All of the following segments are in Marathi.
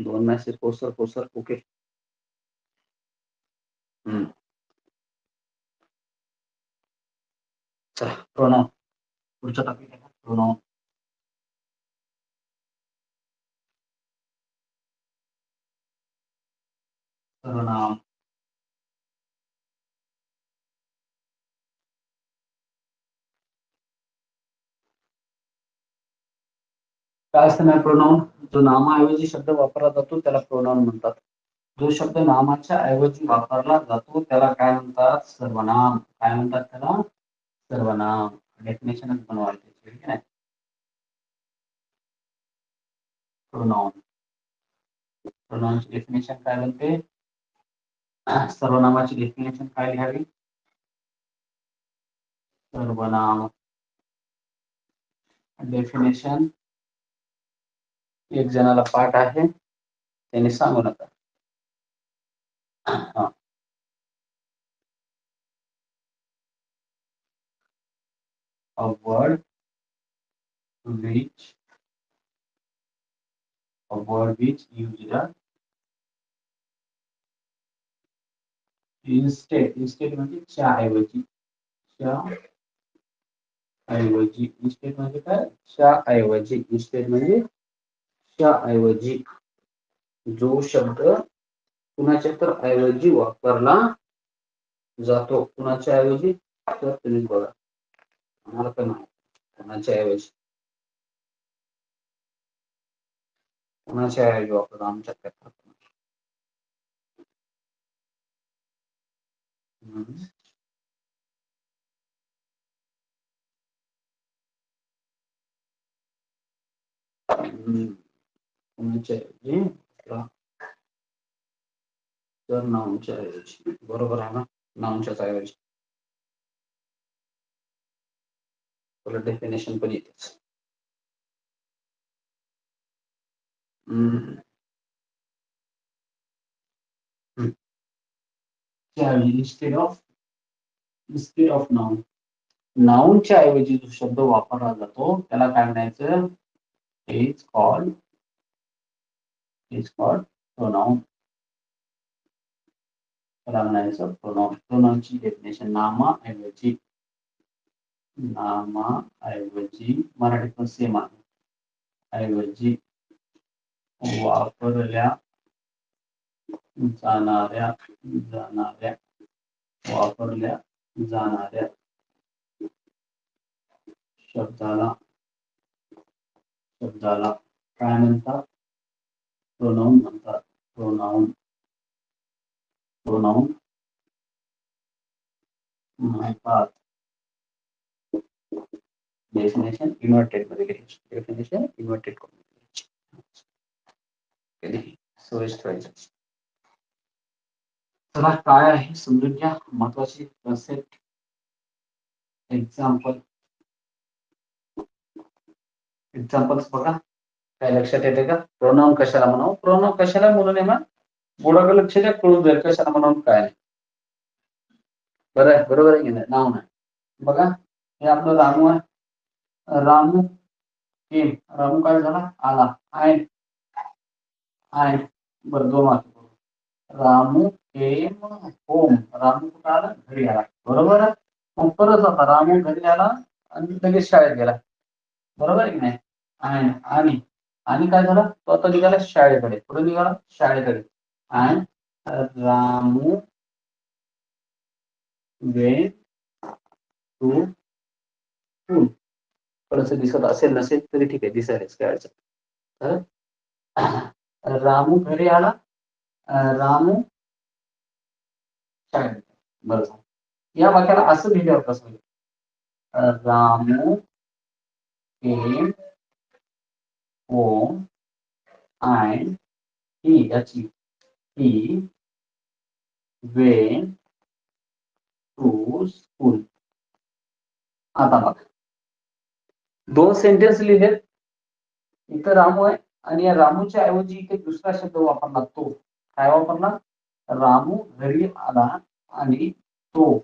2 मेसेज पोस्टर ओके. चला प्रोनाउन पुढचा टॉपिक आहे प्रोनाउन. सर्वनाम. काय असतं प्रोनाउन? जो नामाऐवजी शब्द वापरला जातो त्याला प्रोनाउन म्हणतात. जो शब्द नामाच्या ऐवजी वापरला जातो त्याला काय म्हणतात? सर्वनाम. काय म्हणतात त्याला? सर्वनाम. डेफिनेशनच बनवायची ठीक आहे. प्रोनाउन. प्रोनाउनची डेफिनेशन काय बनते? सर्वनामाची डेफिनेशन काय लिहावी? सर्वनाम डेफिनेशन एक जणाला पाठ आहे त्याने सांगू नका. A word which used instead म्हणजे च्या ऐवजी. instead म्हणजे काय? च्या ऐवजी. instead म्हणजे च्या ऐवजी. जो शब्द कुणाच्या तर ऐवजी वापरला जातो. कुणाच्या ऐवजी? तर तुम्ही बघा. आम्हाला पण कुणाच्या ऐवजी. कुणाच्या ऐवजी वापरतो आमच्याकडे. कुणाच्या ऐवजी? तर नाऊनच्या ऐवजी. बरोबर आहे ना? नाऊनच्याच ऐवजी. डेफिनेशन पण येतेच. instead of noun. नाऊनच्या ऐवजी जो शब्द वापरला जातो त्याला काय म्हणायचं? Is called pronoun. त्याला म्हणायचं प्रोनाउन. प्रोनाउनची डेफिनेशन नामाऐवजी. मराठीत पण सेम आहे. ऐवजी वापरल्या जाणाऱ्या शब्दाला काय म्हणतात? प्रोनाउन म्हणतात. प्रोनाउन म्हणतात. डेफिनेशन इन्व्हर्टेड मध्ये लिहायची. डेफिनेशन इन्व्हर्टेड कधी सोयीस्कर व्हायचं. चला काय आहे समजून घ्या. महत्वाची कन्सेप्ट. एक्झाम्पल्स बघा. काय लक्षात येते का? प्रोनाउन कशाला म्हणावं? प्रोनाउन कशाला म्हणून आहे मग? बुडाचं लक्ष द्या, कळून जाईल कशाला म्हणून काय. बरोबर आहे की नाही? नाव नाही. बघा हे आपलं रामू आहे. रामू केम. रामू काय झाला? आला. बरं 2 वाक्य. Ramu came home. रामू कुठं आला? घरी आला. बरोबर आहे. मग परत आता रामू घरी आला आणि लगेच शाळेत गेला. बरोबर आहे की नाही? आणि काय झालं? तो आता निघाला शाळेकडे. कुठे निघाला? शाळेकडे. आणि रामू वेन टू स्कूल. थोडस दिसत असेल नसेल तरी ठीक आहे, दिसायलाच काय अडचण. रामू घरी आला. रामू शाळेत. बरं. या वाक्याला असं लिहिल्यावर कसं होईल? Ramu came home and he went to school. आता बघा 2 सेंटेन्स लिहिले. इथं रामू आहे आणि या रामूच्या ऐवजी इथे दुसरा शब्द वापरला. तो काय वापरला? रामू घरी आला आणि तो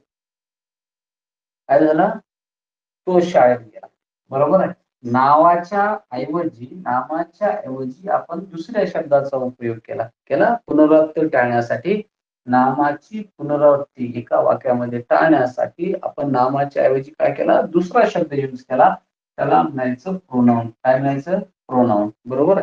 काय झाला? तो शाळेत गेला. बरोबर आहे. नामाच्या ऐवजी आपण दुसऱ्या शब्दाचा उपयोग केला पुनरावृत्ती टाळण्यासाठी. नामाची पुनरावृत्ती एका वाक्यामध्ये टाळण्यासाठी आपण नामाच्या ऐवजी काय केला, दुसरा शब्द यूज केला, त्याला म्हणायचं प्रोनाउन. काय म्हणायचं, प्रोनाउन. बरोबर.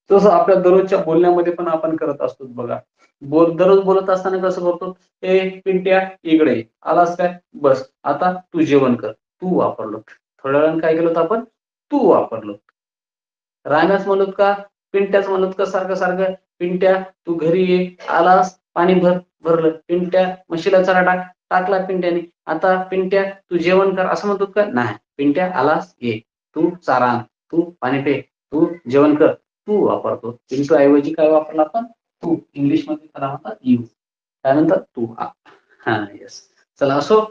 तसं आपल्या दररोजच्या बोलण्यामध्ये पण आपण करत असतो बघा. दररोज बोलत असताना कसं करतो, ए पिंट्या इकडे आलास काय, बस आता तू जेवण कर, तू वापरलो. थोड्या वेळानं काय केलं आपण, तू वापरलो. राम्याच म्हणत का, पिंट्याच म्हणत का, सारखं सारखं पिंट्या तू घरी ये, आलास पाणी भरलं, पिंट्या म्हशीला चारा टाकला पिंट्याने, आता पिंट्या तू जेवण कर असं म्हणतो का, नाही. पिंट्या आलास ये, तू चारा आण, तू पाणी पे, तू जेवण कर, तू वापरतो. पिंटू ऐवजी काय वापरला आपण, तू. इंग्लिश मध्ये त्याला म्हणतात यू. त्यानंतर तू. हा येस. चला असो.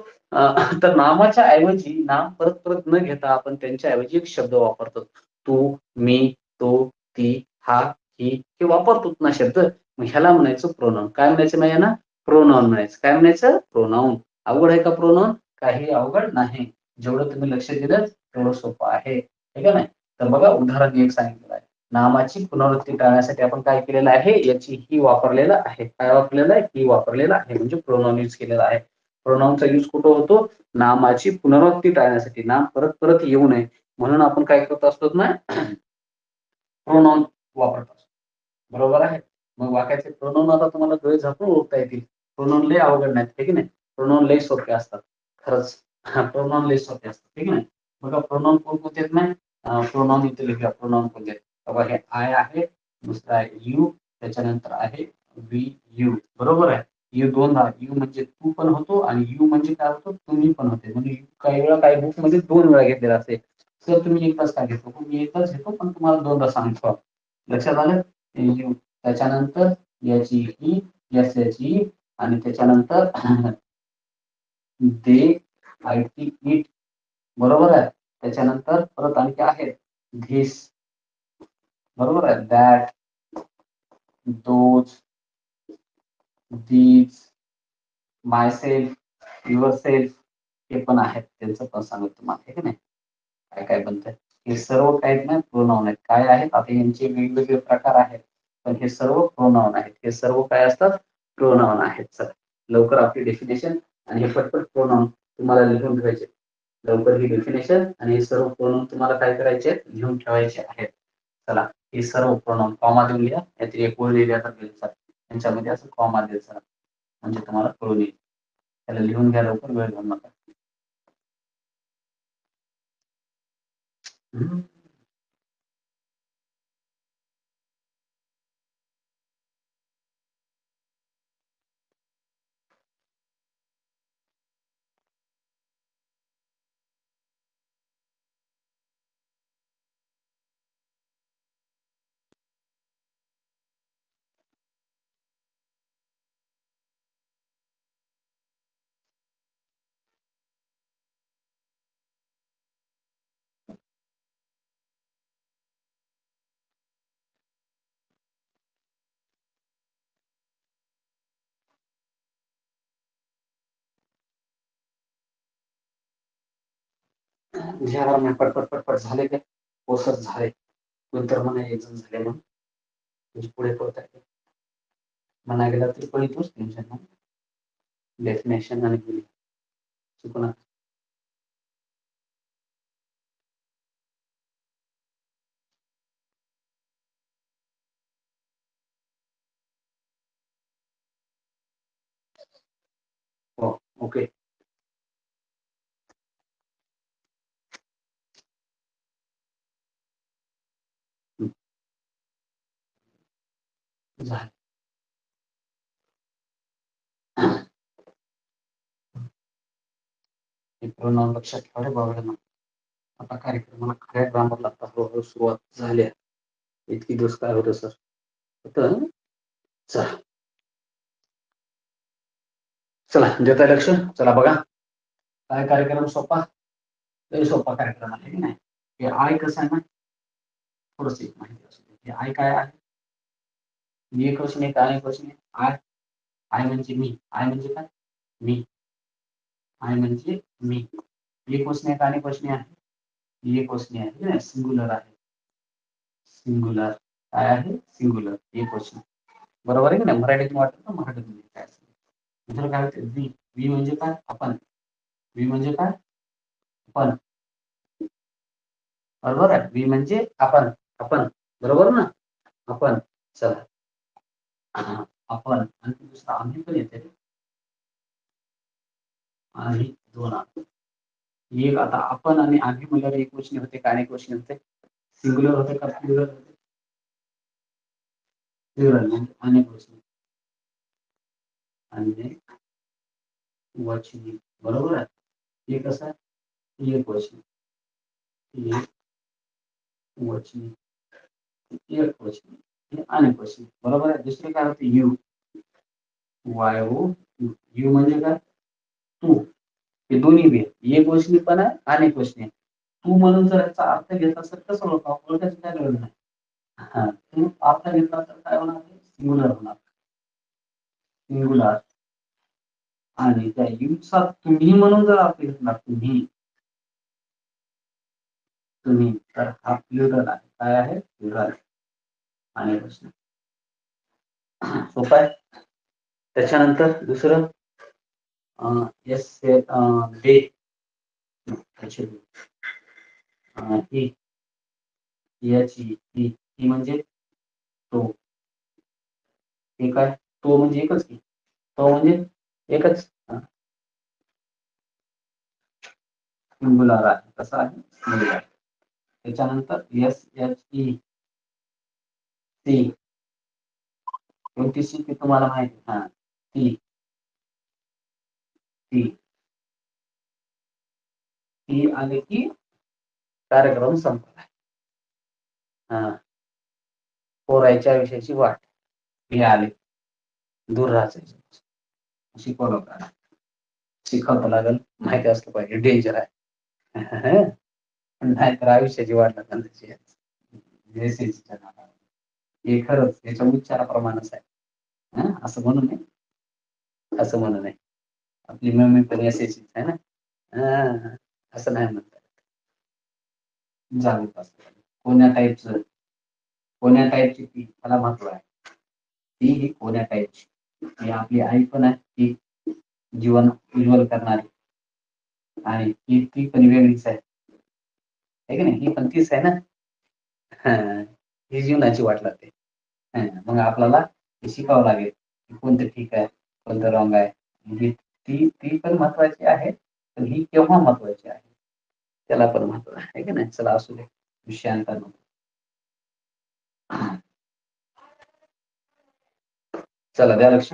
तर नामाच्या ऐवजी नाम परत परत न घेता आपण त्यांच्या ऐवजी एक शब्द वापरतो. तू, मी, तो, ती, हा, ही हे वापरतो ना शब्द. मग ह्याला म्हणायचं प्रोनाउन. काय म्हणायचं नाही ना, प्रोनाउन म्हणायचं. काय म्हणायचं, प्रोनाउन. अवघड आहे का प्रोनाउन, काही अवघड नाही. जेवढं तुम्ही लक्ष दिलं तेवढं सोपं आहे, ठीक आहे ना. तर बघा उदाहरण एक सांगितलं आहे. नामाची पुनरावृत्ती टाळण्यासाठी आपण काय केलेलं आहे, याची ही वापरलेलं आहे. काय वापरलेलं आहे, ही वापरलेलं आहे, म्हणजे प्रोनाउन यूज केलेला आहे. प्रोनाउनचा यूज कुठं होतो, नामाची पुनरावृत्ती टाळण्यासाठी. नाम परत परत येऊ नये म्हणून आपण काय करत असतो ना, प्रोनाउन वापरत असतो. बरोबर आहे. मग वाक्याचे प्रोनाउन आता तुम्हाला डोळे झाकून ओळखता येतील. प्रोनाउन लय अवघड नाहीत, ठीक आहे. प्रोनाउन लय सोपे असतात खरंच. प्रोनाउन लय सोपे असतात, ठीक आहे. बघा प्रोनाउन कोणते आहेत नाही, प्रोनाउन इथे लिहूया. प्रोनाउन कोणते आहेत बघा, हे आय आहे, दुसरा आहे यू, त्याच्यानंतर आहे वी यू. बरोबर आहे. यू दोनदा, यू म्हणजे तू पण होतो आणि यू म्हणजे काय होतो, तुम्ही पण होते. म्हणजे काही वेळा काही बुक मध्ये 2 वेळा घेतलेला असते. सर तुम्ही एकदाच काय घेतो, मी एकदाच घेतो पण तुम्हाला दोनदा सांगतो. लक्षात आलं. यू, त्याच्यानंतर याची ही, याची आणि त्याच्यानंतर दे, आय टी इट. बरोबर आहे. त्याच्यानंतर परत आणखी आहे धिस. बरोबर आहे. That, those, these, my self, your self हे पण आहेत. त्यांचं पण सांगतो तुम्हाला, ठीक आहे. काय काय बनतं, हे सर्व काय ना प्रोनाउन आहेत. काय आहेत आता यांचे वेगवेगळे प्रकार आहेत, पण हे सर्व प्रोनाउन आहेत. हे सर्व काय असतात, प्रोनाउन आहेत. चला लवकर आपली डेफिनेशन आणि हे पटपट प्रोनाउन तुम्हाला लिहून ठेवायचे. लवकर ही डेफिनेशन आणि हे सर्व प्रोनाउन तुम्हाला काय करायचे, लिहून ठेवायचे आहेत. चला हे सर्व प्रोनाउन कॉमा देऊन लिहा, यातली एक ओळ लिहिली आता त्यांच्यामध्ये असं कॉमा द्यायचा म्हणजे तुम्हाला कळून येईल. त्याला लिहून घ्या लवकर, वेळ घालू नका. पटपट पटपट झाले ते पोसत झाले. नंतर म्हणा एक जण झाले म्हणून म्हणजे पुढे पळत आहे म्हणा गेला तरी पण इथूच टेन्शन नाही. डेफिनेशन आणि चुकून हो ओके. झालं. प्रोनाउन लक्षात ठेवा रे बाबा. आता कार्यक्रमाला खऱ्या ग्रामरला आता हळूहळू सुरुवात झाली. इतकी दिवस काय होतं सर, होतं. चला चला देता लक्ष. चला बघा काय कार्यक्रम सोपा, लय सोपा कार्यक्रम आहे की नाही. हे आय कसं आहे ना, थोडस एक माहिती असू दे. हे आय काय आहे, मी एक क्वेश्चन आहे, काय क्वेश्चन आहे. आय, आय म्हणजे मी. आय म्हणजे काय, मी. आय म्हणजे मी. एक क्वेश्चन आहे, काय क्वेश्चन आहे. एक वचनी आहे, सिंगुलर आहे. सिंगुलर काय आहे? सिंगुलर एक वचनी. बरोबर आहे की नाही? मराठीत वाटत ना, मराठीत काय असेल. दुसरं काय होते? वी. वी म्हणजे काय? आपण. वी म्हणजे काय? आपण. बरोबर आहे. वी म्हणजे आपण. आपण बरोबर ना? आपण. चला आपण. आणि दुसरं आम्ही पण येते. आणि दोन एक आता आपण आणि आम्ही म्हणल्यावर एक वचनी होते का अनेक वचनी होते? सिंगुलर होते का प्लुरल होते? प्लुरल म्हणजे अनेक वचनी. अनेक वचनी बरोबर आहे. हे कसं आहे? एक वचनी. एक वचनी. एक वचनी. हे अनेक वचनी बरोबर आहे. दुसरे काय होते? यू. वाय ओ यू म्हणजे काय? तू. हे दोन्ही बी एक वचनी पण आहे, अनेक वचनी आहे. तू म्हणून जर याचा अर्थ घेतला तर कसं होतं? ओळखायची काय गरज नाही. हा तू अर्थ घेतला तर काय होणार? सिंगुलर होणार. सिंगुलर. आणि त्या यूचा तुम्ही म्हणून जर अर्थ घेतला, तुम्ही तुम्ही तर हा प्लुरल आहे. काय आहे? प्लुरल. अनेक वचनी. सोपं आहे. त्याच्यानंतर दुसरं येस डे. ही याची ही म्हणजे तो. हे काय? तो म्हणजे एकच की. तो म्हणजे एकच सिंगुलर आहे. कसं आहे? सिंगुलर. त्याच्यानंतर एस एच ई सी. कोणती सी ती तुम्हाला माहिती? हा ती ती ती आली की कार्यक्रम संपला. हा पोरायच्या विषयाची वाट. हे आले दूर राहायचं. शिकवलं का? शिकवता लागेल. माहिती असलं पाहिजे. डेंजर आहे. नाहीतर आयुष्याची वाट लागेल त्याची. हे खरंच याच्या उच्चाराप्रमाणेच आहे. असं म्हणू नये. असं म्हणू नये. आपली मम्मी पण असायचीच आहे ना. असं नाही म्हणतात. जागरूक असतं. कोण्या टाईपचं? कोण्या टाईपची ती त्याला महत्व आहे. ती ही कोण्या टाईपची? ही आपली आई पण आहे. ती जीवन उज्ज्वल करणारी. आणि ती पण वेगळीच आहे. आहे की नाही? ही पण तीच आहे ना. ही जीवनाची वाट लागते. मग आपल्याला हे शिकावं लागेल की कोणतं ठीक आहे, कोणतं रॉंग आहे. म्हणजे ती ती पण महत्वाची आहे, पण ही केव्हा महत्वाची आहे त्याला पण महत्व आहे की नाही. चला असू दे, विषयांतर नको. चला द्या लक्ष.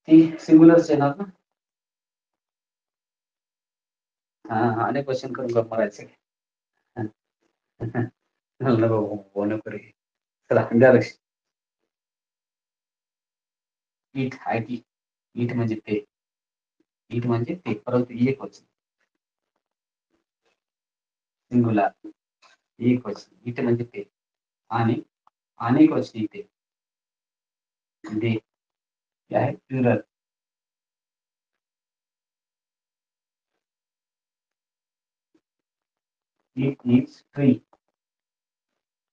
ती सिंगुलरच येणार ना. हा अनेक क्वेश्चन करून गप्प मारायचे. नको नको रे. चला द्या लक्ष. ईट आहे ती. ईट म्हणजे ते. ईट म्हणजे ते, परंतु एक वचन. सिंगुलर एक वचन. ईट म्हणजे ते. आणि अनेक वचनी ते. दे. ते आहे प्लुरल. It is tree.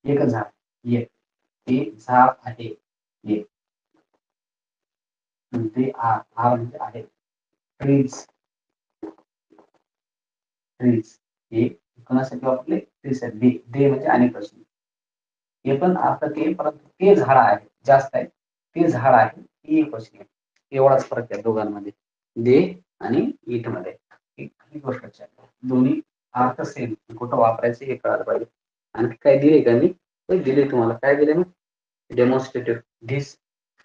एक झाड. एक. ते झाड आहे. एक. ते आर म्हणजे आहे. ट्रीज. ट्रीज. हे कोणासाठी वापरले? ट्रीसाठी. दे म्हणजे अनेक वचनी. हे पण अर्थ ते, परंतु ते झाड आहे. जास्त आहे. ते झाड आहे. ही एक वचनी आहे. एवढाच फरक आहे दोघांमध्ये. दे आणि इट मध्ये. ही गोष्ट लक्षात ठेवा. दोन्ही अर्थ सेम. कुठं वापरायचे हे कळायला पाहिजे. आणखी काय दिले का मी? दिले तुम्हाला. काय दिले मी? Demonstrative. This.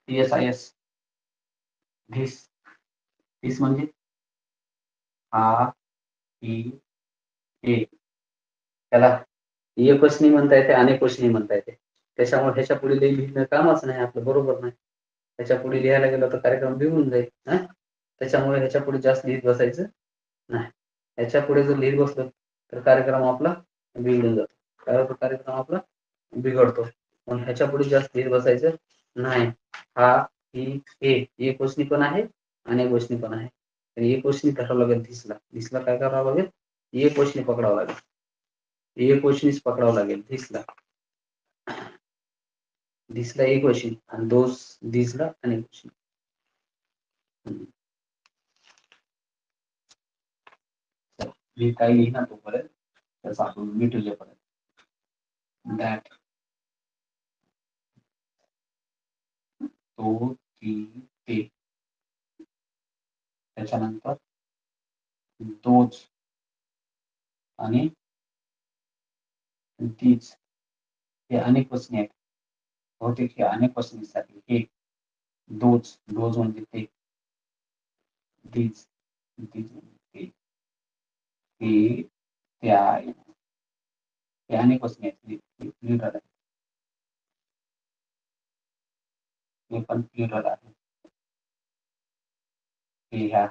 TSIS. This. This म्हणजे हा ही हे. त्याला एक वचनी म्हणता येते, अनेक वचनी म्हणता येते. त्याच्यामुळे ह्याच्या पुढे लिहिणं कामच नाही आपलं. बरोबर नाही. ह्याच्या पुढे लिहायला गेलं तर कार्यक्रम बिघडून जाईल. त्याच्यामुळे ह्याच्या पुढे जास्त लिहित बसायचं नाही. ह्याच्या पुढे जर लिहित बसलो तर कार्यक्रम आपला बिघडून जातो. कार्यक्रम आपला बिघडतो. मग ह्याच्या पुढे जास्त लिहित बसायचं नाही. हा ही हे एक वचनी पण आहे, अनेक वचनी पण आहे. तर एक वचनी धरावं लागेल धिसला. धिसला काय करावं लागेल? एक वचनी पकडावं लागेल. एक वचनीच पकडावं लागेल धिसला. धिसला एक वचनी आणि दोस धिसला अनेक वचनी. मी काही लिहिणार तोपर्यंत त्याचा आपण मिटूया पर्यंत. दॅट तो ती ते त्याच्यानंतर दोज आणि तीच हे अनेक वचने आहेत. बहुतेक हे अनेक वचनीसाठी हे दोज म्हणजे ते, तीच तीच म्हणजे ते त्या हे अनेक वचने आहेत. प्लुरल आहे. हे पण प्लुरल आहे. हे ह्या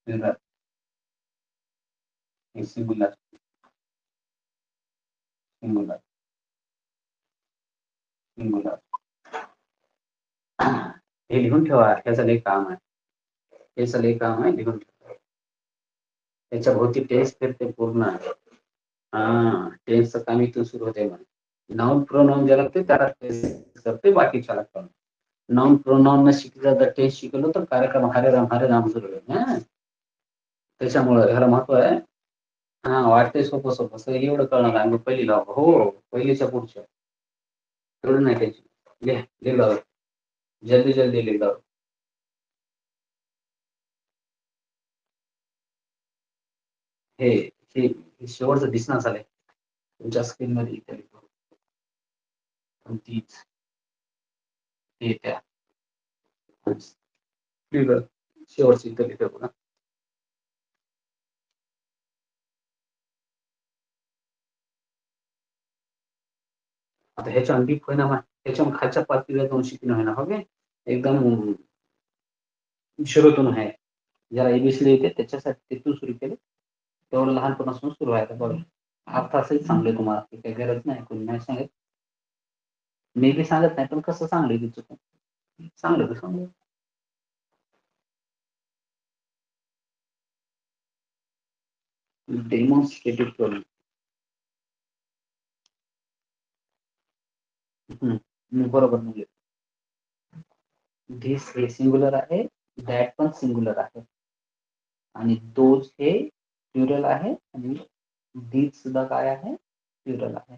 प्लुरल हे सिंगुलर सिंगुलर सिंगुलर. हे लिहून ठेवा. ह्याचं लई काम आहे. ह्याचं लई काम आहे, लिहून ठेवा. त्याच्या भोवती टेन्स फिरते पूर्ण. टेन्सचं काम इथून सुरू होते. नाउन प्रोनाउन जे लागते त्याला टेन्स करते, बाकीच्या लागतात. नाउन प्रोनाउन न शिकलं तर टेन्स शिकलो तर कार्यक्रम हरे राम सुरू होईल. त्याच्यामुळे ह्याला महत्व आहे. वाटते सोपं सोपं सर एवढं कळणार आहे. पहिली लाव हो पहिलीच्या पुढच्या एवढं नाही टेन्शन. लिह लाव जल्दी जल्दी लिह लाव. हे शेवटचं दिसणार झालंय तुमच्या स्क्रीन मध्ये इथे लिहितो. तीच ते त्या शेवटची इथे लिहितो पुन्हा. आता ह्याच्या अंडी होईना ह्याच्या खालच्या पातळीला जाऊन शिकणं होईना. ओके एकदम सुरुवातून आहे. ज्याला एबीसीडी येते त्याच्यासाठी तिथून सुरू केले तेवढं लहानपणापासून सुरू आहे. बघा अर्थ असंच सांगले तुम्हाला, काही गरज नाही, कोणी नाही सांगत. मी बी सांगत नाही, पण कसं सांगले की चुकून सांगलं तर सांगलं. डेमॉन्स्ट्रेटिव्ह करून मी बरोबर म्हणजे धिस हे सिंगुलर आहे, दॅट पण सिंगुलर आहे आणि दोज हे प्लुरल आहे आणि दीज सुद्धा काय आहे? प्लुरल आहे.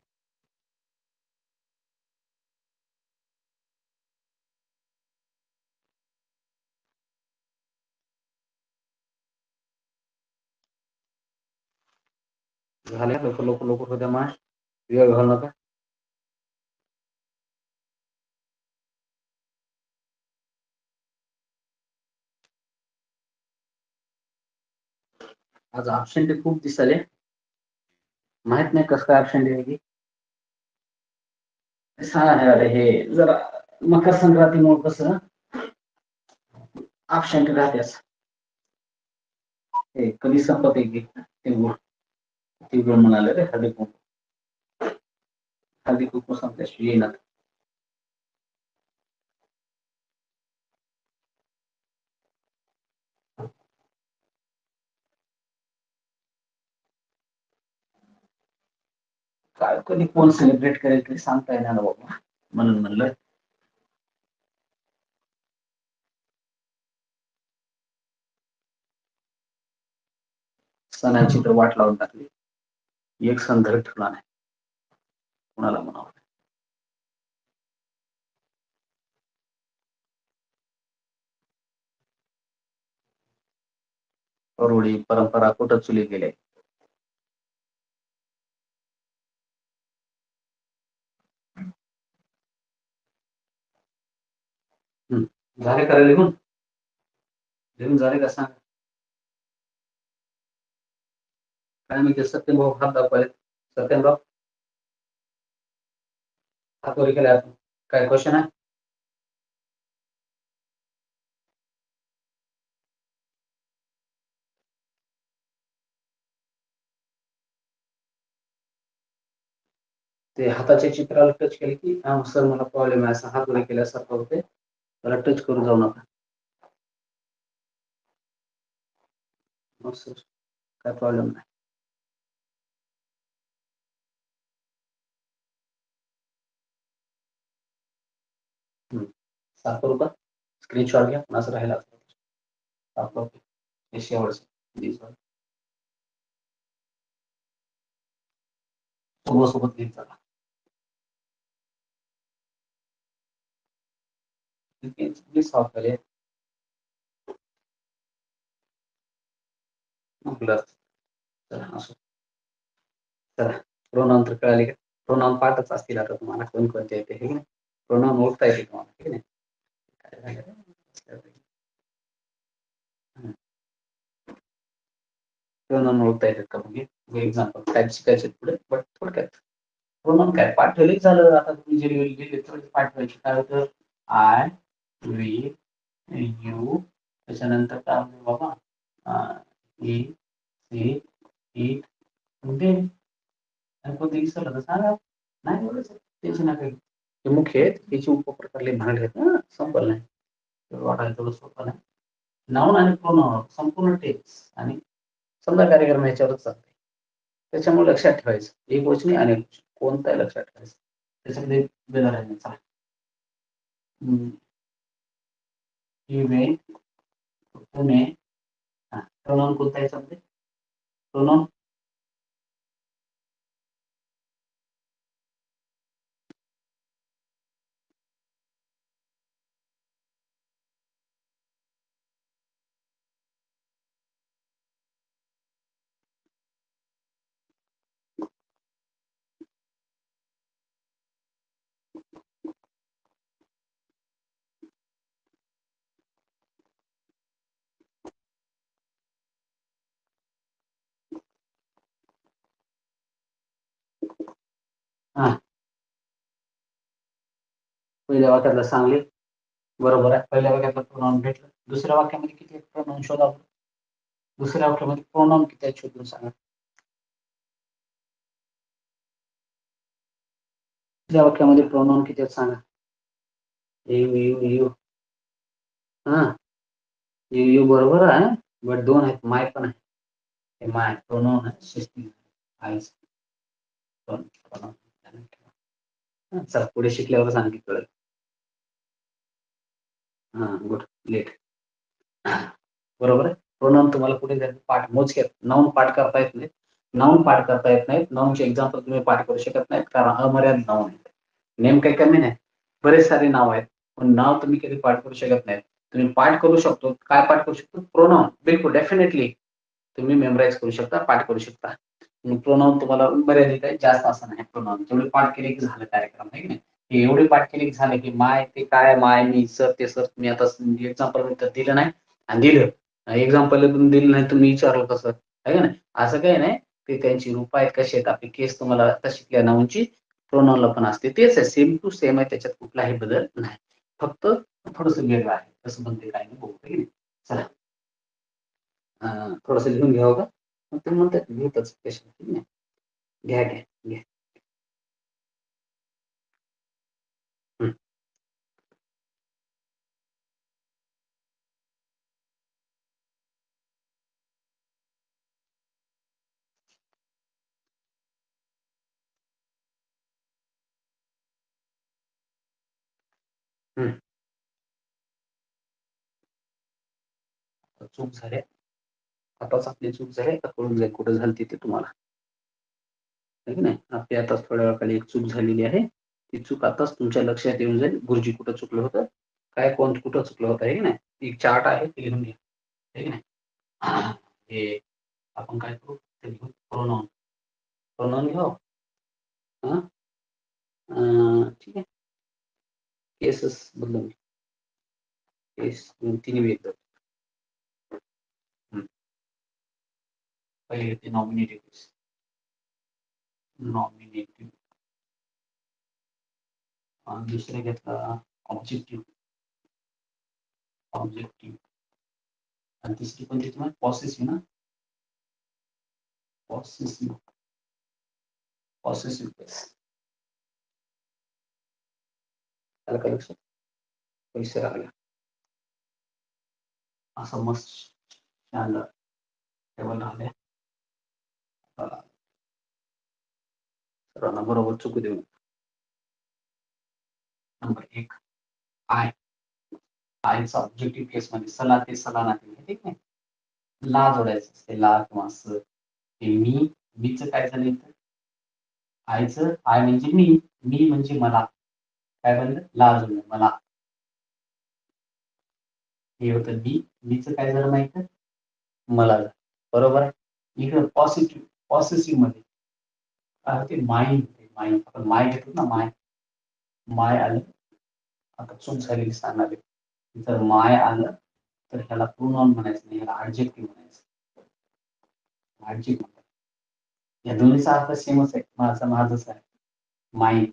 झाल्या लवकर लवकर लवकर होत्या माय, वेळ घालू नका. आज ॲबसेंटी खूप दिसाले. माहित नाही कसं काय ॲबसेंटी आहे की. अरे हे जरा मकर संक्रांतीमुळे कसं ॲबसेंटी राहतेच. हे कधी संपत की तिळगुळ तिळगुळ म्हणाले रे हळदी कुंकू. हळदी कुंकू संपल्याशिवाय येईनात. काय कधी कोण सेलिब्रेट करेल तरी सांगता येणार ना बाबा, म्हणून म्हणलं सणांची तर वाट लावून टाकली. एक सण धरत ठेवला नाही कुणाला म्हणावं. रूढी परंपरा कुठं चुली गेल्या. झाले का लिहून? लिहून झाले का सांग. काय म्हणते सत्यम भाऊ हात दाखवायला. सत्यम भाऊ हात वर केला. काय क्वेश्चन आहे? ते हाताच्या चित्राला टच केले की सर मला प्रॉब्लेम आहे, असं हात वर केल्यासारखं होते. त्याला टच करून जाऊ नका. हो सर, काय प्रॉब्लेम नाही. साखर का स्क्रीनशॉट घ्या, असं राहिला साखर हे शेवटचं सोबत घेत चला. साखर आहे प्लस चला असो. चला प्रोनाउन तर कळाले का? प्रोनाउन पाठच असतील आता तुम्हाला कोणते येते हे नाही. प्रोनाउन ओळखता येते तुम्हाला ठीक आहे. काय झालं? प्रोनाउन ओळखता येतात का म्हणजे एक्झाम्पल टाईप शिकायचे पुढे बट थोडक्यात प्रोनाउन काय पाठवले झालं. आता तुम्ही जे लिहिले तेवढे पाठवायचे. काय होतं आय, वी, यू, त्याच्यानंतर काय होतं बाबा ई, सी, इट, दे. आणि कोणते विसरलं तर सांगा. नाही एवढंच टेन्शन नका घेऊ. हे मुख्य आहेत. याचे उपप्रकार म्हणाले आहेत ना, संपल नाही. वाटायला थोडं सोपं नाही. नाऊन आणि प्रोनाउन संपूर्ण टेक्स्ट आणि समजा कार्यक्रम ह्याच्यावरच चालते. त्याच्यामुळे लक्षात ठेवायचं एकवचनी अनेक वचनी कोणताही लक्षात ठेवायचं. त्याच्यामध्ये वेगळा राहायचा. ही वेळ पुणे प्रोनाउन कोणता याच्यामध्ये प्रोनाउन हा पहिल्या वाक्यातला सांगली बरोबर आहे. पहिल्या वाक्यातला प्रोनाउन भेटलं. दुसऱ्या वाक्यामध्ये किती प्रोनाउन शोधा. दुसऱ्या वाक्यामध्ये प्रोनाउन किती आहेत शोधून सांगा. दुसऱ्या वाक्यामध्ये प्रोनाउन किती आहेत सांगा. यू यू यू हा यू यू बरोबर आहे. बट दोन आहेत. माय पण आहे. माय प्रोनाउन आहे. सिस्टीम आईच चला पुढे शिकल्यावर सांगितलं. हा गुड लेट बरोबर आहे. प्रोनाउन तुम्हाला पुढे पाठ मोजक्यात नाऊन पाठ करता येत नाही. नाऊन पाठ करता येत नाहीत. नाऊनचे एक्झाम्पल तुम्ही पाठ करू शकत नाहीत कारण अमर्याद नाऊन आहेत. नेम काही कमी नाही. बरेच सारे नाव आहेत पण नाव तुम्ही कधी पाठ करू शकत नाहीत. तुम्ही पाठ करू शकतो. काय पाठ करू शकतो प्रोनाउन बिलकुल डेफिनेटली तुम्ही मेमोराईज करू शकता. पाठ करू शकता. प्रोनाउन तुम्हाला मर्यादित आहे. जास्त असं नाही. प्रोनाउन तेवढे पाठ केले की झालं कार्यक्रम आहे की नाही. हे एवढे पाठ केले की झाले की माय ते काय माय मी सर ते सर तुम्ही आता एक्झाम्पल दिलं नाही आणि दिलं एक्झाम्पल दिलं नाही तुम्ही विचारलं कसं आहे का नाही. असं काही नाही. ते त्यांची रूप आहेत कशी आहेत आपली केस तुम्हाला आता शिकल्या नाऊनची प्रोनाउनला पण असते तेच आहे. सेम टू सेम आहे. त्याच्यात कुठलाही बदल नाही. फक्त थोडस वेगळं आहे. तसं म्हणते काय नाही बोलतो की नाही. चला थोडस लिहून घ्यावं का मग ते म्हणतात घेतच पेशंट घ्या घ्या घ्या. हम्म, हम्म. चूक झाल्या. आताच आपली चूक झाली आता कळून जाईल कुठं झाली ते तुम्हाला आहे की नाही. आपली आताच थोड्या वेळाखाली एक चूक झालेली आहे. ती चूक आताच तुमच्या लक्षात येऊन जाईल. गुरुजी कुठं चुकलं होतं काय कोण कुठं चुकलं होतं आहे की नाही. एक चार्ट आहे ते लिहून घ्या आहे की नाही. हे आपण काय करू ते लिहून प्रोनाउन प्रोनाउन घेऊ. हा ठीक आहे. केसेस बदलून केस तिन्ही वेगळं. पहिले घेते नॉमिनेटिव्ह नॉमिनेटिव्ह दुसरे घेतला ऑब्जेक्टिव्ह ऑब्जेक्टिव्ह आणि तिसरी कोणती तुम्हाला पॉसेसिव्ह ना पॉसेसिव्ह पॉसेसिव्ह केस त्याला काय लक्षात पैसे लागला असं मस्त शानदार टेबल राहिले सर्वांना बरोबर चुकू देऊ. Number 1 I. आयचा ऑब्जेक्टिव्ह केस मध्ये सला ते सला नाही, ठीक आहे. ला जोडायचं असते, ला किंवा स. हे मीचं काय झालं इथं? आयचं आय म्हणजे मी म्हणजे मला. काय बनलं? ला जोडलं मला. हे होतं मीचं काय झालं माहिती? मला झालं. बरोबर आहे. इकडं पॉसिटिव्ह मध्ये काय होते? माय. आपण माय घेतो ना, माय आलं. आता चूक झालेली सांगणार आहे. जर माय आलं तर ह्याला प्रोनाउन म्हणायचं नाही, ह्याला ऍडजेक्टिव्ह म्हणायचं. ऍडजेक्टिव्ह. या दोन्हीचा अर्थ सेमच आहे. माझंच आहे. माई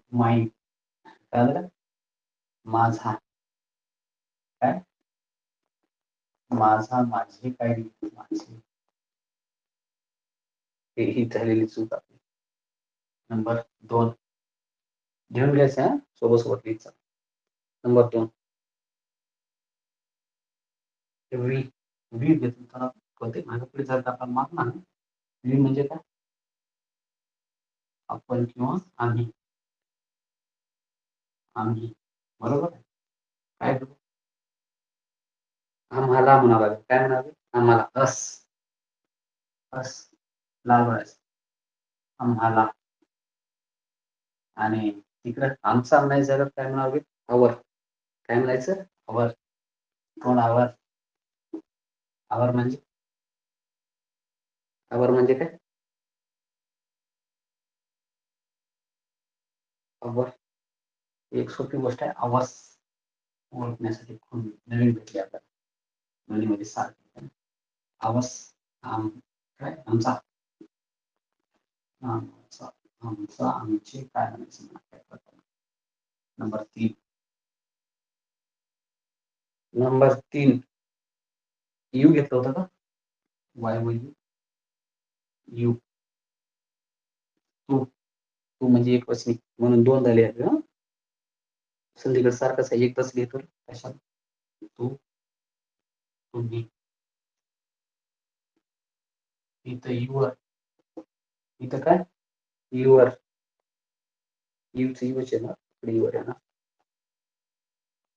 कळलं? माझा. काय? माझा, माझे काय? माझे. ही झालेली चूक आपली. नंबर 2 घेऊन घ्यायचं हा, सोबत लिहायचं. नंबर 2 वी घेतो तर कळते माझ्या पुढे जर आपण मागणार वी म्हणजे काय? आपण किंवा आम्ही. बरोबर आहे. काय करू? आम्हाला म्हणावं लागेल. काय म्हणावे? आम्हाला. अस लावायचं आम्हाला. आणि तिकडं आमचा म्हणायचं झालं काय म्हणावे? आवर. काय म्हणायचं? आवर. कोण आवर? आवर म्हणजे काय? आवर एक सोपी गोष्ट आहे. आवाज ओळखण्यासाठी खूप नवीन भेटली आपल्याला. दोन्हीमध्ये सारखं. आवाज काय? आमचा. आमचे काय म्हणायचं? नंबर 3 यू घेतलं होतं का? वाय म्हणजे यू. तू म्हणजे एक वचनी म्हणून 2 झाले आहेत ना. संधीकडे सारखंच आहे, एकच लिहितो कशाला? तू, तुम्ही. इथं युअर. इथं काय? युअर. यूचं यूच आहे ना, इकडे युअर आहे ना.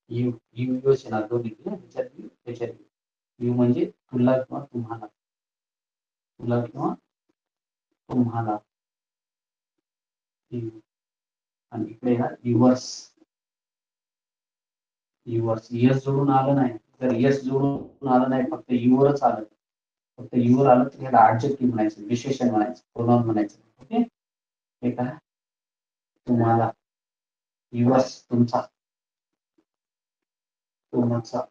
यूच आहे ना, दोन्ही त्याच्यात यू म्हणजे तुला किंवा तुम्हाला. तुला किंवा तुम्हाला. आणि इकडे ना युवर्स. यस जोडून आलं नाही. जर यस जोडून आलं नाही, फक्त युवरच आलं. फक्त युवर आलं तर ह्याला ऍडजेक्टिव्ह म्हणायचं, विशेषण म्हणायचं, प्रोनाउन म्हणायचं. ओके. हे काय? तुम्हाला. युवर्स तुमचा. तुमचा.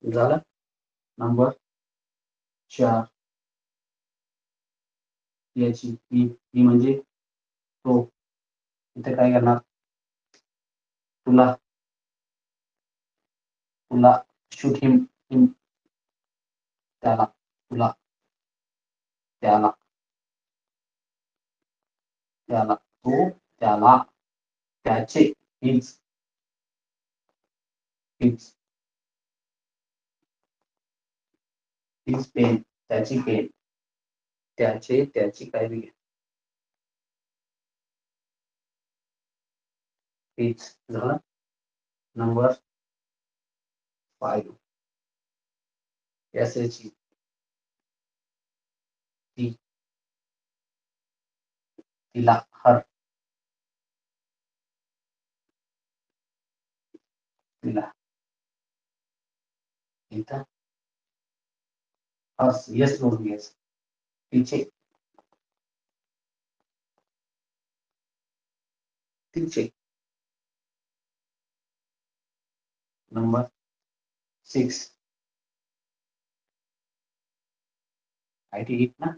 झालं. नंबर 4 याची ही म्हणजे तो. इथे काय करणार? तुला शूट हिम. त्याला. तुला. त्याला. तो त्याला. त्याचे. हिज. पेन. त्याची पेन. त्याची काय बी. हिज. झालं. नंबर 5 याची ती. तिला. हर. तिला. इथं हर्स. यस जोडून घ्यायचं. तिचे. तिचे. नंबर 6 आयटी हिट ना.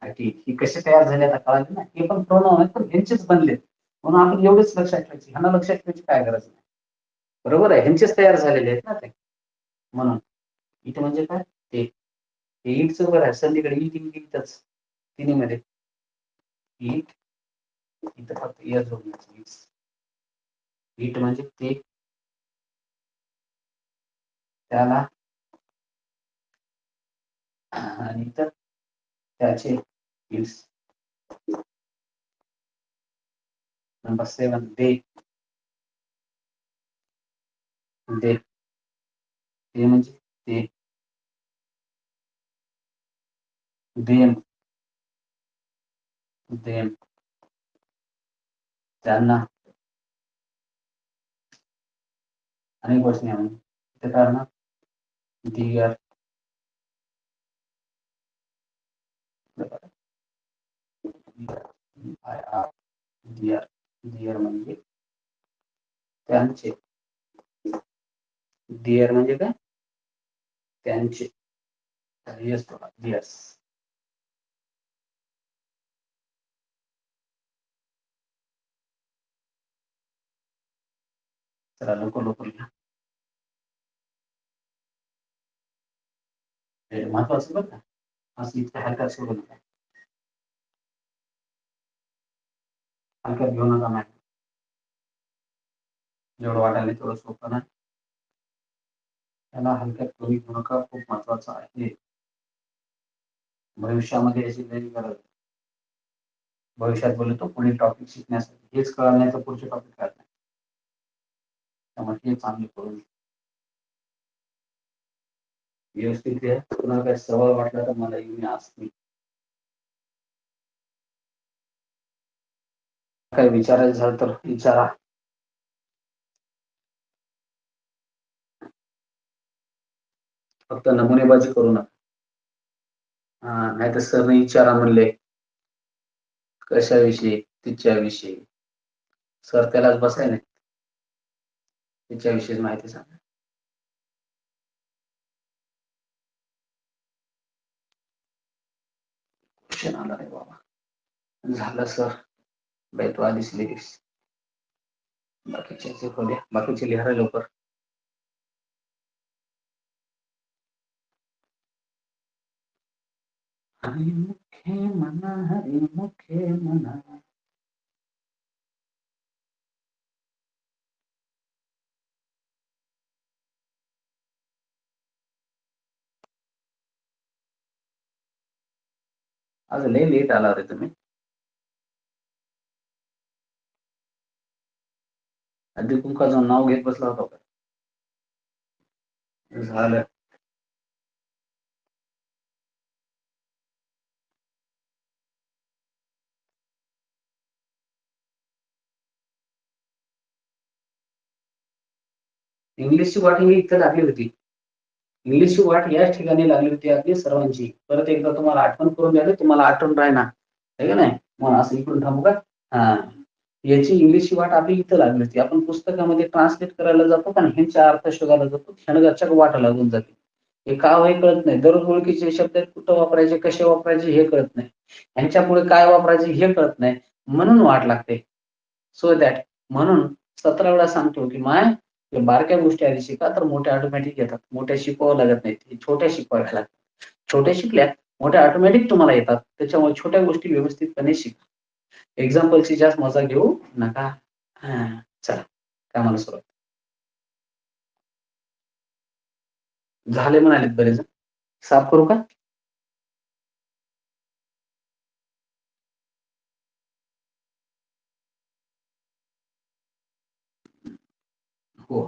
आयटी ही कसे तयार झाले आता कळाले ना. हे पण प्रोनाउन आहेत, पण ह्यांचेच बनले म्हणून आपण एवढेच लक्षात ठेवायचे. ह्यांना लक्षात ठेवायची काय गरज नाही. बरोबर आहे. ह्यांचेच तयार झालेले आहेत ना ते. म्हणून इथे म्हणजे काय? ते इटच बरं आहे. संधीकडे इथच तिन्हीमध्ये ईट, इथं फक्त एस जोडण्याचं, ईट म्हणजे ते, त्याला, आणि इतर त्याचे, इट्स. नंबर 7, ते म्हणजे ते, देम, त्यांना, अनेक गोष्टी आहे ते कारण दियर, दियर म्हणजे त्यांचे, दियर म्हणजे काय, त्यांचे, दियर्स. चला लवकर घ्या. हे महत्वाचं बरं का, असं इतकं हलक्यात सोडू नका. हलक्यात घेऊ नका मॅम. जेवढं वाटायला तेवढं सोपं नाही. त्याला हलक्यात कमी घेऊ नका, खूप महत्वाचं आहे. भविष्यामध्ये याची लई गरज आहे. भविष्यात बोलतो पुढील टॉपिक शिकण्यासाठी हेच कळलं नाही तर पुढचे टॉपिक कळत नाही. त्यामुळे हे चांगले करून व्यवस्थित आहे. तुम्हाला काही सवाल वाटला तर मला येऊन असतील, काही विचारायचं झालं तर विचारा. फक्त नमुनेबाजी करू नका. नाही तर सरने विचारा म्हणले कशाविषयी, तिच्याविषयी. सर त्यालाच बसाय नाही, तिच्याविषयी माहिती सांगा. क्वेश्चन आला रे बाबा. झालं सर, बैठवा दिसली. बाकीचे लिहा लवकर. हरी मुखे मना, हरी मुखे मना. आज लय लेट आला रे तुम्ही. आधी कुंकाचं नाव घेत बसला होता का? झालं. इंग्लिशची वाट ही इथं लागली होती. इंग्लिशची वाट याच ठिकाणी लागली होती आपली सर्वांची. परत एकदा तुम्हाला आठवण करून द्यावी, तुम्हाला आठवण राहीना. आहे का नाही? मग असं इकडून थांबू का? हा. याची इंग्लिशची वाट आपली इथं लागली होती. आपण पुस्तकामध्ये ट्रान्सलेट करायला जातो पण ह्यांचा अर्थ शोधायला जातो, क्षणगरच्या वाट लागून जाते. हे का हे कळत नाही. दररोज ओळखीचे शब्द कुठं वापरायचे, कसे वापरायचे हे कळत नाही. ह्यांच्यापुढे काय वापरायचे हे कळत नाही. म्हणून वाट लागते. सो दॅट म्हणून 17 वेळा सांगतो की बारक्या गोष्टी आधी शिका तर मोठ्या ऑटोमॅटिक येतात. मोठ्या शिकवावं लागत नाहीत. छोट्या शिकवाव्या लागतात. छोट्या शिकल्या, मोठ्या ऑटोमॅटिक तुम्हाला येतात. त्याच्यामुळे छोट्या गोष्टी व्यवस्थितपणे शिका. एक्झाम्पलची जास्त मजा घेऊ नका. चला कामाला सुरुवात. झाले म्हणालेत बरेच. साफ करू का? हो.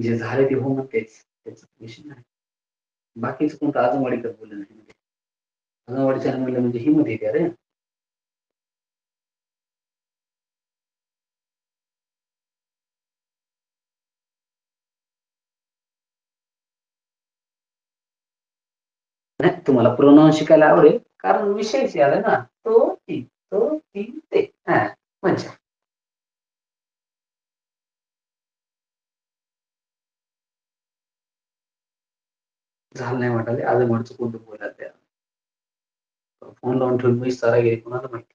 जे झाले ते हो म्हणतेच. त्याचा विषय नाही. बाकीच कोणतं आजूनवाडीकर बोललं नाही. आजूनवाडीच्या म्हणलं म्हणजे हिंमत येते रे. नाही तुम्हाला प्रोनाउन शिकायला आवडेल कारण विषयच आला ना. तो ती, तो ती ते. म्हणजे झालं नाही वाटायला आजूनवाडचं कोणतं बोलायला त्या. फोन लावून ठेवून मी सारा गेली कोणाला माहिती.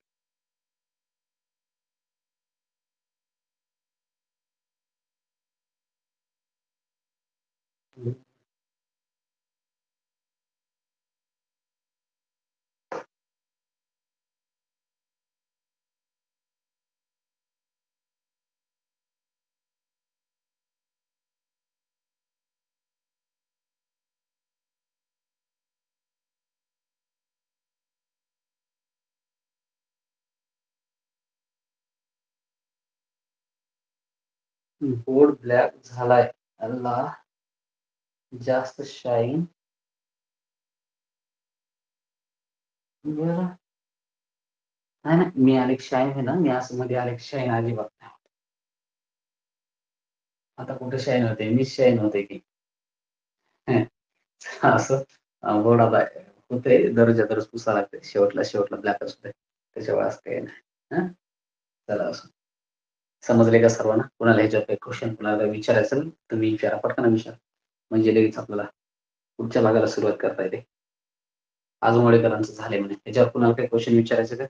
बोर्ड ब्लॅक झालाय, अल्ला जास्त शाईन. बरं नाही नाही, मी आलेख शाईन आहे ना, मी असं मध्ये आलेख शाईन अजिबात नाही. आता कुठे शाईन होते, मी शाईन होते की असं बोर्ड आता होते, दररोजच्या दररोज पुसा लागते, शेवटला ब्लॅकच होते, त्याच्यामुळे असं काही नाही. हा चला असं समजले का सर्वांना? कुणाला ह्याच्यावर काही क्वेश्चन कुणाला विचारायचं असेल तर मी विचारा, पटकन विचार, म्हणजे लगेच आपल्याला पुढच्या भागाला सुरुवात करता येते. आजमोळेकरांचं झाले म्हणे, ह्याच्यावर कुणाला काही क्वेश्चन विचारायचं का?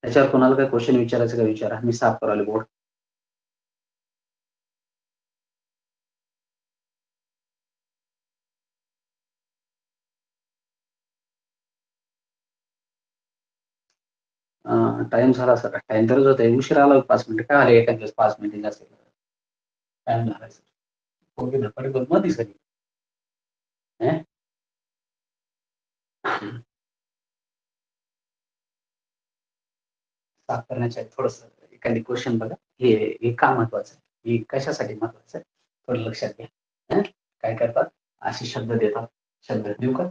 त्याच्यावर कोणाला काही क्वेश्चन विचारायचं का विचारा, मी साफ करायला बोर्ड. टाइम झाला सर, टाइम तरच होत आहे, उशीर आला 5 मिनिटं, काय आले एखाद्या वेळेस 5 मिनिटं जास्त टाइम झाला सर. ओके धपाटे बदमा दिसली साफ करण्याच्या थोडस एखादी क्वेश्चन बघा, हे का महत्वाचं आहे, हे कशासाठी महत्वाचं आहे, थोडं लक्षात घ्या. काय करतात, असे शब्द देतात, शब्द देऊ का,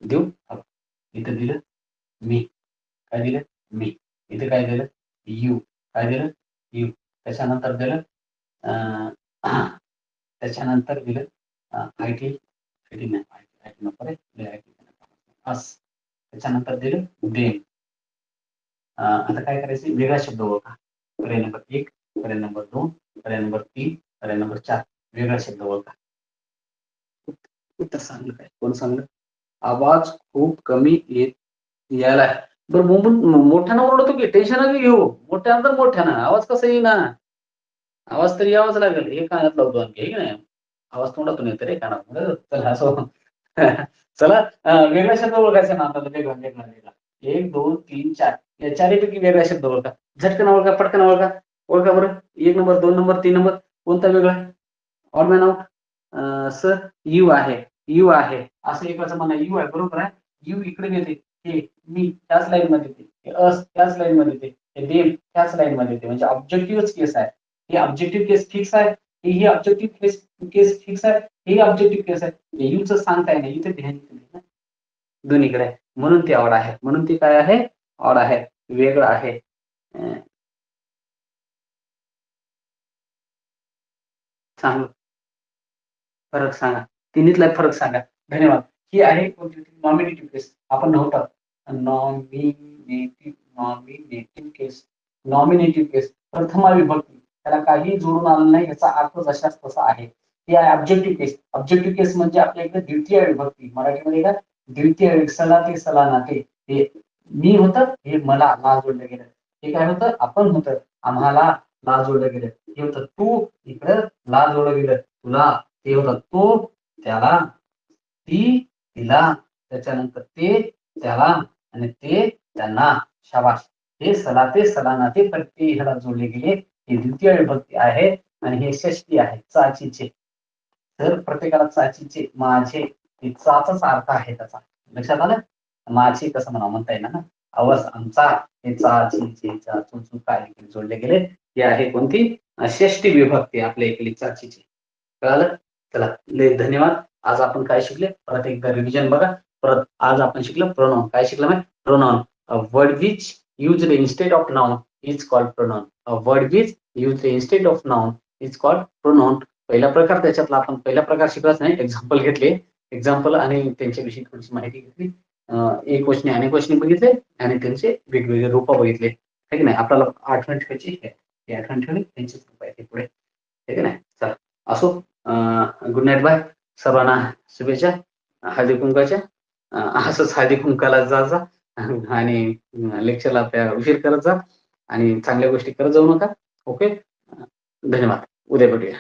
देऊ, इथं दिलं मी, काय दिलं मी, इथे काय दिलं यू, काय दिलं यू, त्याच्यानंतर दिलं त्याच्यानंतर दिलं आय टी, आय टी नाही, आय टी नको रे, आय टी अस, त्याच्यानंतर दिलं देम. आता काय करायचं, वेगळा शब्द ओळखा, पर्याय नंबर 1, पर्याय नंबर 2, पर्याय नंबर 3, पर्याय नंबर 4, वेगळा शब्द ओळखा. उत्तर सांगलं काय, कोण सांगलं? आवाज खूप कमी यायला. बरं मोठ्यानं ओरडतो की, टेन्शन नका घेऊ, मोठ्यानं आवाज कसा येईना, आवाज तर यावाच लागेल, हे कानात लावतो आणखी, हे की नाही, आवाज तोंडातून येतो रे कानात. चला असं चला, वेगळा शब्द ओळखायचा ना आता, वेगळा 1, 2, 3, 4, या चारीपैकी वेगळा शब्द ओळखा, झटकन ओळखा, पटकन ओळखा, ओळखा बरं. 1 नंबर, 2 नंबर, 3 नंबर, कोणता वेगळा? Odd man out sir, you आहे, यू आहे, असं एकाचं म्हणणं, यू आहे बरोबर आहे, यू इकडे येते, हे मी त्याच लाईन मध्ये येते, अस त्याच लाईन मध्ये येते, हे देव त्याच लाईन मध्ये येते, म्हणजे ऑब्जेक्टिव्ह केस आहे, ही ऑब्जेक्टिव्ह केस फिक्स आहे, ही ऑब्जेक्टिव्ह केस फिक्स आहे, ही ऑब्जेक्टिव्ह केस आहे, यूच सांगताय ना, इथे ध्यान दोन्हीकडे आहे, म्हणून ती ऑड आहे, म्हणून ती काय आहे, ऑड आहे, वेगळं आहे. सांग, फरक सांगा, तिन्हीतला फरक सांगा. धन्यवाद. ही आहे नॉमिनेटिव्ह केस, आपण नव्हतं, नॉमिनेटिव्ह केस, नॉमिनेटिव्ह केस, प्रथमा विभक्ती, त्याला काही जोडून आलं नाही, याचा अर्थ जशाच तसा आहे. ही आहे ऑब्जेक्टिव्ह केस, ऑब्जेक्टिव्ह केस म्हणजे आपल्या इकडे द्वितीय विभक्ती, मराठीमध्ये का द्वितीय, सलाते सलानाते, हे मी होतं, हे मला ला जोडलं गेलं, हे काय होतं, आपण होतं, आम्हाला ला जोडलं गेलं, हे होतं तू, इकडं ला जोडलं गेलं तुला, ते होतं तो त्याला, ती तिला, त्याच्यानंतर ते त्याला, आणि ते त्यांना, शाबाश. हे सलाते सलानाते प्रत्यय ह्याला जोडले गेले, हे द्वितीय विभक्ती आहे, आणि हे षष्टी आहे, चाचीचे. तर प्रत्येकाला चाचीचे, माझे, हे चाचाच अर्थ आहे त्याचा, लक्षात आलं? माझे कसं म्हणता येईल ना, आवाज आमचा, हे चाचीचे, चाचू काय जोडले गेले, हे आहे कोणती, षष्टी विभक्ती आपल्या इकडे चाचीची. कळालं? चला, धन्यवाद. आज आपण काय शिकले, परत एकदा रिव्हिजन बघा. परत आज आपण शिकलो प्रोनाउन, काय शिकलं माहिती, pronoun, a word which used instead of noun is called pronoun. A word which used instead of noun is called pronoun. पहिला प्रकार, त्याच्यातला आपण पहिला प्रकार शिकलाच नाही, एक्झाम्पल घेतले, एक्झाम्पल आणि त्यांच्याविषयी थोडीशी माहिती घेतली, एक वचने अनेक वचने बघितले, आणि त्यांचे वेगवेगळे रूप बघितले, है की नाही, आपल्याला आठवण ठेवायची आहे, आठवण ठेवली त्यांचीच रूप आहे पुढे, है की नाही. चला असो, गुड नाईट, बाय, सर्वांना शुभेच्छा हळदी कुंकाच्या, असंच हळदी कुंकाला जा, आणि लेक्चरला आपल्या उशीर करत जा, आणि चांगल्या गोष्टी करत जाऊ नका. ओके, धन्यवाद, उद्या भेटूया.